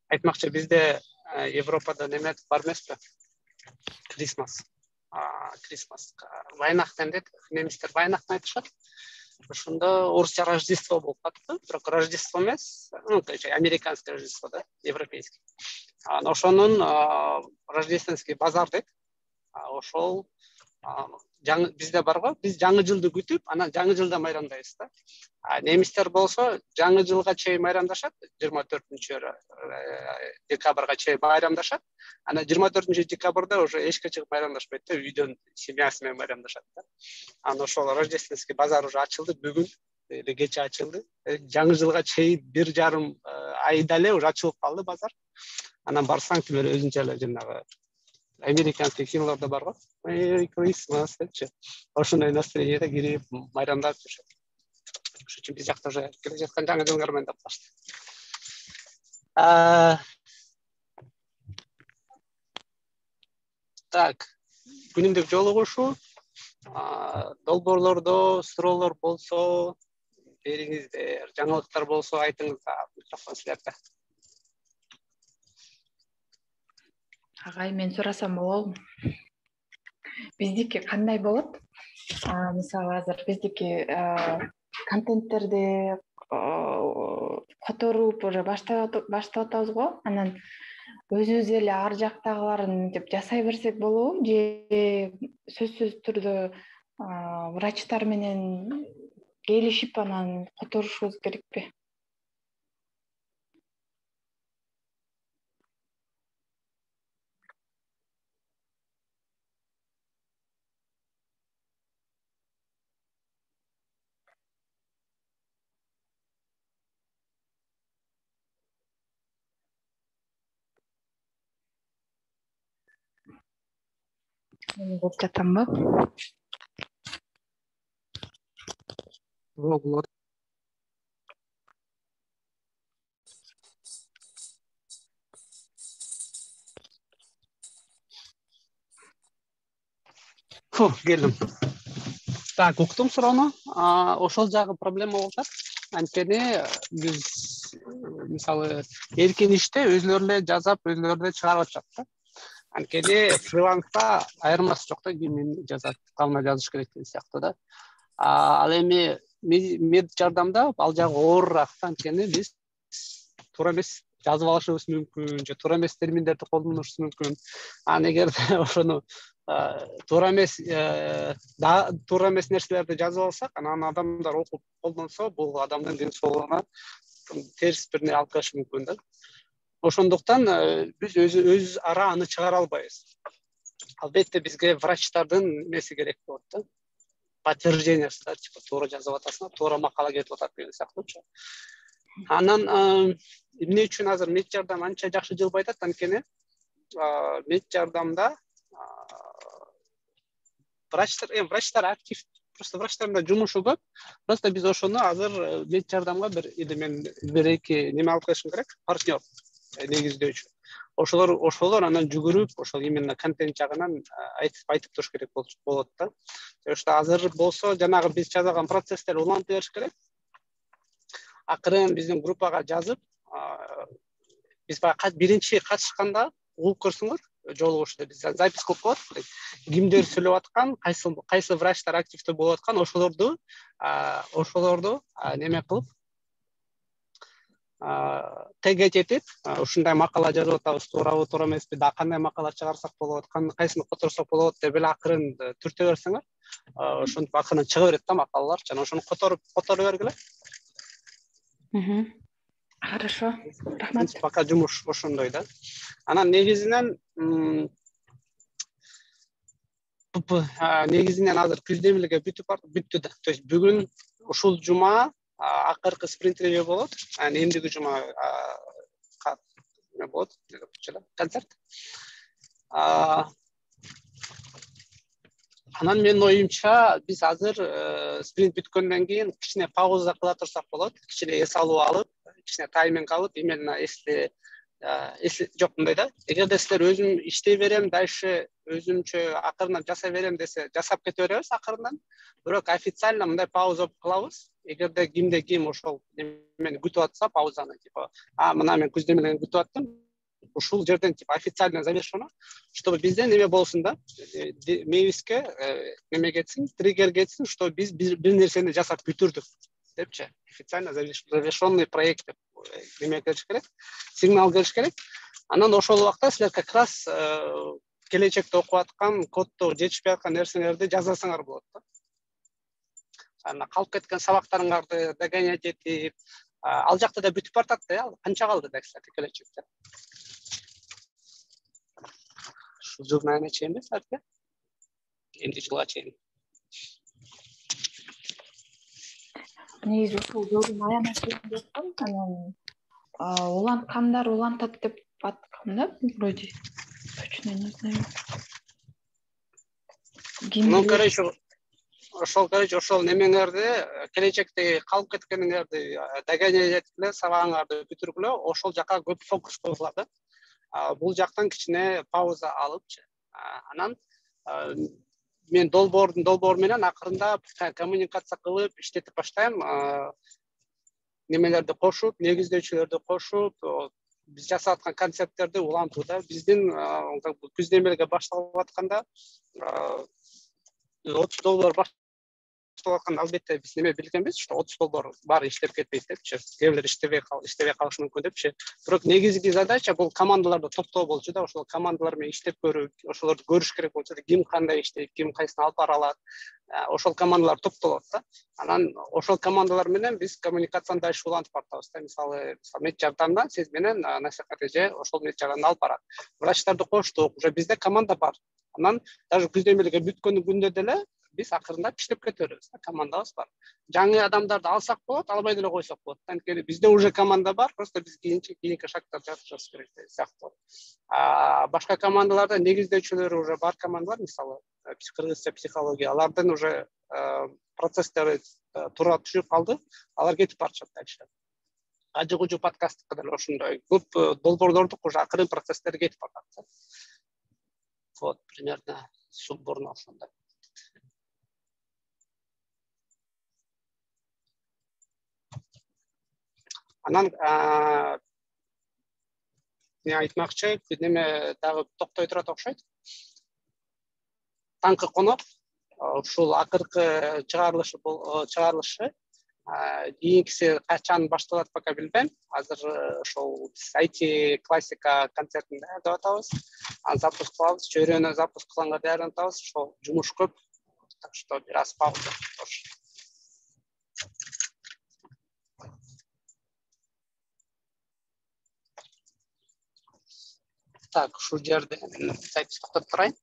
Айтмакчы, бизде Европада неме бар эмеспи? Крисмас. Крисмас. Вайнахтен дейт, немистер Вайнахтен айтышат. Ошондо орусча Рождество болуп калды, бирок Рождество эмес, американский Рождество да, европейский. Ошонун рождественский базар дейт. Ошол бизде барго, биз жаңы жылды күтүп, анан жаңы жылда майрамдайбыз да. Немистер болсо жаңы жылга чейин майрамдашат, 24 декабрга чейин майрамдашат. Анан 24 декабрда уже эшикке чыгып майрамдашпайт да, үйдөн семьясы менен майрамдашат да. Анан ошол рождественский базар уже ачылды бүгүн, эле кече ачылды. Жаңы жылга чейин 1,5 айда эле уже ачылып калды базар. Анан барсаң тилер өзүнчө эле жанагы американский кинолордо бар го. Merry Christmas депчи. Ошондой настроенияда кирип майрамдап жүрүшөт. Ошон үчүн биз жакта уже келе жаткан жаңы жылга майрамдап башты. Так, күнүмдүк жолугушуу, долбоорлордо суроолор болсо бериңиздер, жаңылыктар болсо айтыңыздар. Микрофон силерде. Агай, мен сурасам болобу? Биздики кандай болот? Мисалы азыр биздики контенттерди которуп уже баштап атабыз го. Анан өзүбүз эле ар жактагыларын деп жасай берсек болобу? Же сөзсүз түрдө врачтар менен келишип анан которушубуз керекпи? Болуп жатамбы? Болот. Келдим. Так, уктум суроону. Ошол жагы проблема болуп атат. Анткени биз мисалы эркин иште өзүлөрү эле жазап, өзүлөрү эле чыгарып атышат да. Анткени фриланста айырмасы жок да, ким жазат, калына жазыш керек деген сыяктуу да. Ал эми мед жардамда ал жагы оорураак да, анткени биз туура эмес жазып алышыбыз мүмкүн, же туура эмес терминдерди колдонушубуз мүмкүн. Эгерде ошону туура эмес нерселерди жазып алсак, анан адамдар окуп колдонсо, бул адамдын ден соолугуна терс бир алып келиши мүмкүн да. Ошондуктан биз өз ара аны чыгара албайбыз. Албетте бизге врачтардын эмеси керек болот да. Подтверждениясы да, типа туура жазып атасың, туура макала кетип атат деген сыяктуучу. Анан эмне үчүн азыр мед жардам анча жакшы жылбай атат? Анткени мед жардамда врачтар актив, просто врачтардын жумушу көп. Просто биз ошону азыр мед жардамга бир эки неме алып келишим керек, партнер негиздөөчү. Ошолор анан жүгүрүп, ошол именно контент жагынан айтып туруш керек болот да. Ошто азыр болсо жанагы биз жазган процесстер улантып бериш керек. Акырын биздин группага жазып, биз баягы биринчи катышканда угуп көрсөңөр, жолугушуда биз запись кылып коет. Кимдер сөйлөп аткан, кайсы врачтар активдүү болуп аткан, ошолорду неме кылып тегет этип, ушундай макала жазып атабыз, туурабы, туура эмеспи, да кандай макала чыгарсак болот, кайсыны которсок болот деп эле акырын түртө берсеңер, ошентип акырын чыга берет да макалалар, жана ошону которуп бергиле. Хорошо, рахмат. Пока жумуш ошондой да. Анан негизинен азыр күздемелге бүттү да. То есть бүгүн ушул жума акыркы спринт ревью болот. Эмдиги жума болот, концерт. Анан менин оюмча биз азыр спринт бүткөндөн кийин кичине пауза кыла турсак болот, кичине эс алуу алып, кичине тайминг алып, именно если жок мындай да. Эгерде силер өзүм иштей берем, дальше өзүнчө акырынан жасай берем десе жасап кете беребиз акырынан. Бирок официально мындай пауза кылабыз. Эгерде кимде ким ошол немени күтүп атса, паузаны типа, мына мен күздөмөлөрдү күтүп аттым. Ушул жерден типа официально завершено, чтобы бизден неме болсун да, мейибизге неме кетсин, триггер кетсин, что биз бир нерсени жасап бүтүрдүк депчи. Официально завершенный проект деп неме келиш керек, сигнал келиш керек. Анан ошол убакта силер как раз келечекте окуп аткан коддо жетишпей аткан нерселерди жазасыңар болот да. Ана калып кеткен сабактарыңарды догонять этип, ал жакта да бүтүп бартат да, канча калды да, кстати, келечекте. Ушул жылдын айына чейин эмес, арте? Эмди жылга чейин. Негизи ушул жылдын айына чейин депсем, анан уланткандар улантат деп аткам да, вроде. Точно не знаю. Ну, короче, ошол немеңерди, келечектеги калып кеткениңерди догонять эткиле, сабагыңарды бүтүргүлө, ошол жака көп фокус коюлат да. Бул жактан кичине пауза алыпчы. Анан мен долбоор менен акырындап коммуникация кылып иштетип баштайм. Немелерди кошуп, негиздөөчүлөрдү кошуп, биз жасап аткан концепттерди улантууда. Биздин күздемелге башталып атканда $30 башталып атканда албетте биз неме билгенбиз, что $30 баары иштеп кетпейт депчи. Кээ бир иштебей калышы мүмкүн депчи. Бирок негизги задача бул командаларды топтоо болчу да, ошол командалар менен иштеп көрүп, ошолорду көрүш керек болчу да, ким кандай иштейт, ким кайсысын алып бара алат. Ошол командалар топтолот да. Анан ошол командалар менен биз коммуникацияны дальше улантып бартабыз да. Мисалы, мет жардамдан сиз менен насихат эже ошол мет жардамды алып барат. Врачтарды коштук, уже бизде команда бар. Анан даже күздөмөлгө бүткөн күндө деле биз акырындап иштеп кетебиз. Командабыз бар. Жаңы адамдарды алсак болот, албай деле койсок болот. Анткени бизде уже команда бар, просто биз кийинки шагтарды жасашыбыз керек деген сыяктуу. Башка командаларда негиздөөчүлөрү уже бар командалар, мисалы, кыргызча психология, алардын уже процесстери туура түшүп калды, алар кетип барышат дальше. Ажы-гужу подкасттыкы деле ошондой. Көп долбоорлордук уже акырын процесстери кетип барат. Вот, примерно субборно ошондой. Анан не айтмакчы, неме дагы токтой турат окшойт. Таңкы конок, ушул акыркы чыгарылышы кийинкиси качан башталат пока билбейм. Азыр ошол IT классика концертин даярдап атабыз. Аны запуск кылабыз, чөйрөнө запуск кылганга даярданып атабыз. Ошол жумуш көп. Так что бир аз пауза. Так, ушул жерде сайтты токтотуп турайын.